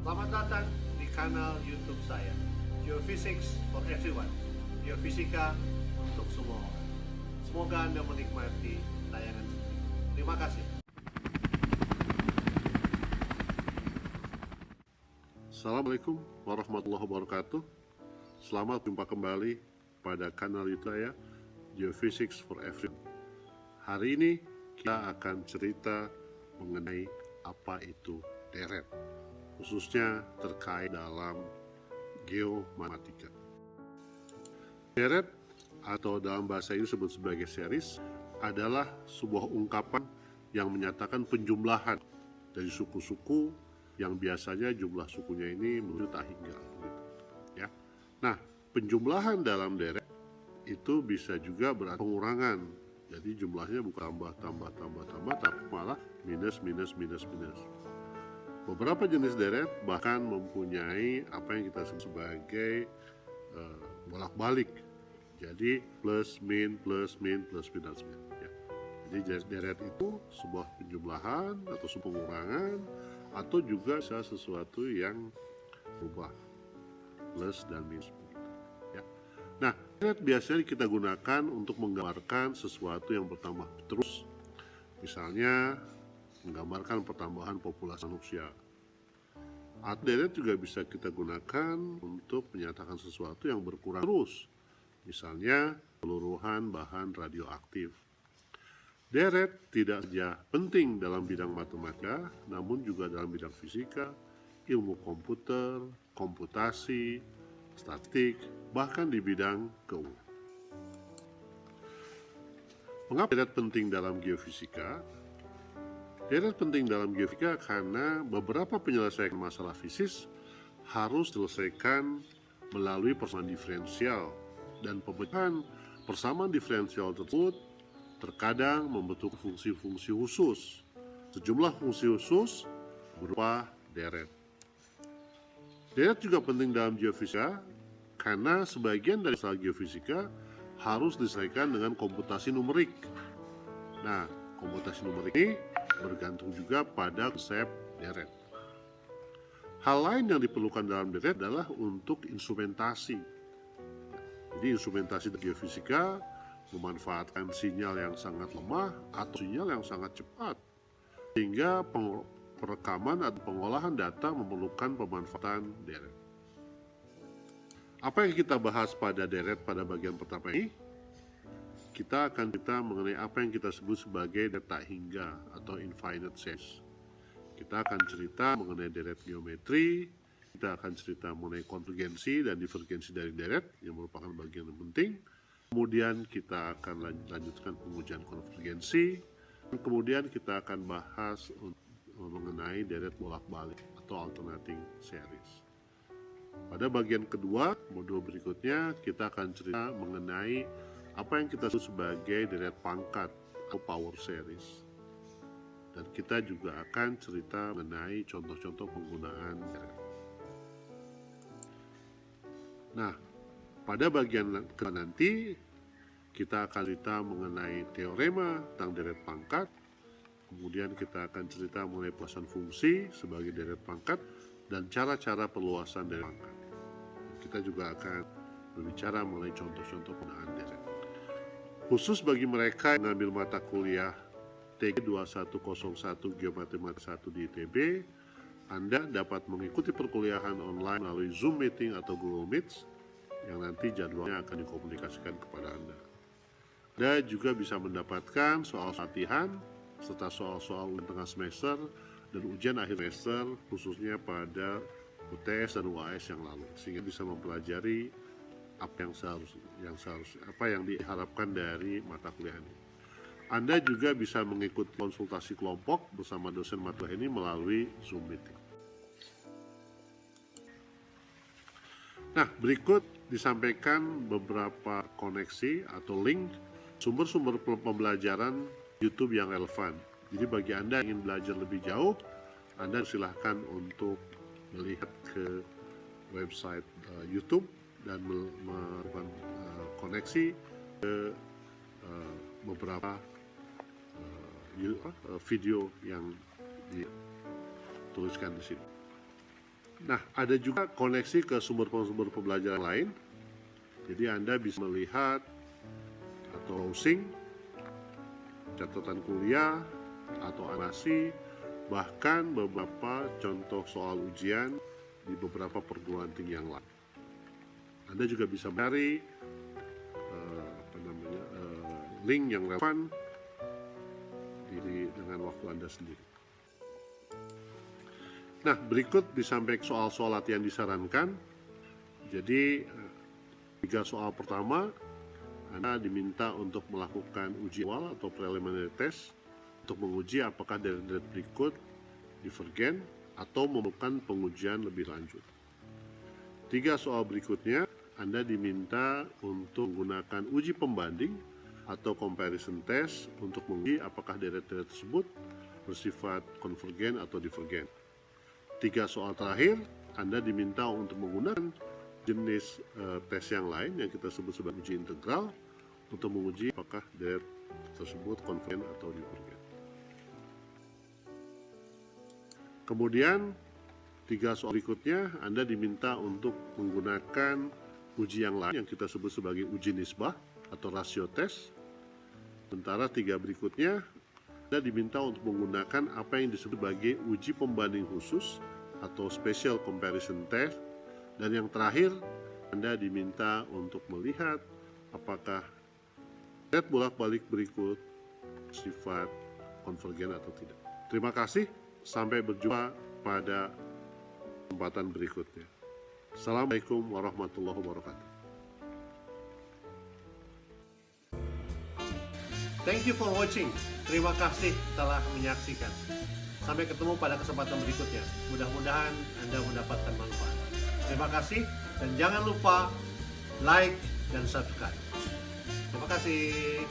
Selamat datang di kanal YouTube saya, Geophysics for Everyone, Geofisika untuk semua orang. Semoga Anda menikmati tayangan ini. Terima kasih. Assalamualaikum warahmatullahi wabarakatuh. Selamat jumpa kembali pada kanal YouTube saya, Geophysics for Everyone. Hari ini kita akan cerita mengenai apa itu deret, khususnya terkait dalam geomatematika. Deret atau dalam bahasa ini disebut sebagai series adalah sebuah ungkapan yang menyatakan penjumlahan dari suku-suku yang biasanya jumlah sukunya ini menuju tak hingga. Ya. Nah, penjumlahan dalam deret itu bisa juga berarti pengurangan. Jadi jumlahnya bukan tambah, tapi malah minus. Beberapa jenis deret bahkan mempunyai apa yang kita sebut sebagai bolak-balik. Jadi plus min. Ya. Jadi deret itu sebuah penjumlahan atau sebuah pengurangan atau juga bisa sesuatu yang berubah, plus dan minus. Ya. Nah, deret biasanya kita gunakan untuk menggambarkan sesuatu yang bertambah terus. Misalnya menggambarkan pertambahan populasi manusia. Atau deret juga bisa kita gunakan untuk menyatakan sesuatu yang berkurang terus. Misalnya keseluruhan bahan radioaktif. Deret tidak saja penting dalam bidang matematika, namun juga dalam bidang fisika, ilmu komputer, komputasi, statistik, bahkan di bidang keuangan. Mengapa deret penting dalam geofisika? Deret penting dalam geofisika karena beberapa penyelesaian masalah fisik harus diselesaikan melalui persamaan diferensial, dan pemecahan persamaan diferensial tersebut terkadang membentuk fungsi-fungsi khusus. Sejumlah fungsi khusus berupa deret. Deret juga penting dalam geofisika karena sebagian dari masalah geofisika harus diselesaikan dengan komputasi numerik. Nah, komputasi numerik ini bergantung juga pada konsep deret. Hal lain yang diperlukan dalam deret adalah untuk instrumentasi. Jadi instrumentasi geofisika memanfaatkan sinyal yang sangat lemah atau sinyal yang sangat cepat, sehingga perekaman atau pengolahan data memerlukan pemanfaatan deret. Apa yang kita bahas pada deret pada bagian pertama ini? Kita akan cerita mengenai apa yang kita sebut sebagai deret tak hingga atau infinite series. Kita akan cerita mengenai deret geometri, kita akan cerita mengenai konvergensi dan divergensi dari deret yang merupakan bagian yang penting. Kemudian kita akan lanjutkan pengujian konvergensi, dan kemudian kita akan bahas mengenai deret bolak-balik atau alternating series. Pada bagian kedua, modul berikutnya kita akan cerita mengenai apa yang kita sebut sebagai deret pangkat atau power series. Dan kita juga akan cerita mengenai contoh-contoh penggunaan deret. Nah, pada bagian kedua nanti kita akan cerita mengenai teorema tentang deret pangkat. Kemudian kita akan cerita mengenai perluasan fungsi sebagai deret pangkat dan cara-cara perluasan deret pangkat. Kita juga akan berbicara mengenai contoh-contoh penggunaan deret. Khusus bagi mereka yang mengambil mata kuliah TG 2101 Geomatematika 1 di ITB, Anda dapat mengikuti perkuliahan online melalui Zoom Meeting atau Google Meet yang nanti jadwalnya akan dikomunikasikan kepada Anda. Anda juga bisa mendapatkan soal latihan serta soal-soal tengah semester dan ujian akhir semester khususnya pada UTS dan UAS yang lalu, sehingga bisa mempelajari apa yang diharapkan dari mata kuliah ini. Anda juga bisa mengikuti konsultasi kelompok bersama dosen mata kuliah ini melalui Zoom Meeting. Nah, berikut disampaikan beberapa koneksi atau link sumber-sumber pembelajaran YouTube yang relevan. Jadi bagi Anda yang ingin belajar lebih jauh, Anda silahkan untuk melihat ke website YouTube dan melakukan koneksi ke beberapa video yang dituliskan di sini. Nah, ada juga koneksi ke sumber-sumber pembelajaran lain. Jadi Anda bisa melihat atau browsing, catatan kuliah, atau animasi, bahkan beberapa contoh soal ujian di beberapa perguruan tinggi yang lain. Anda juga bisa mencari link yang relevan dengan waktu Anda sendiri. Nah, berikut disampaikan soal-soal latihan disarankan. Jadi, 3 soal pertama, Anda diminta untuk melakukan uji awal atau preliminary test untuk menguji apakah deret-deret berikut divergen atau memerlukan pengujian lebih lanjut. 3 soal berikutnya, Anda diminta untuk menggunakan uji pembanding atau comparison test untuk menguji apakah deret-deret tersebut bersifat konvergen atau divergen. 3 soal terakhir, Anda diminta untuk menggunakan jenis tes yang lain yang kita sebut sebagai uji integral untuk menguji apakah deret tersebut konvergen atau divergen. Kemudian 3 soal berikutnya Anda diminta untuk menggunakan uji yang lain yang kita sebut sebagai uji nisbah atau rasio tes. Sementara 3 berikutnya Anda diminta untuk menggunakan apa yang disebut sebagai uji pembanding khusus atau special comparison test. Dan yang terakhir, Anda diminta untuk melihat apakah deret bolak-balik berikut sifat konvergen atau tidak. Terima kasih, sampai berjumpa pada kesempatan berikutnya. Assalamualaikum warahmatullahi wabarakatuh. Thank you for watching. Terima kasih telah menyaksikan. Sampai ketemu pada kesempatan berikutnya. Mudah-mudahan Anda mendapatkan manfaat. Terima kasih dan jangan lupa like dan subscribe. Terima kasih.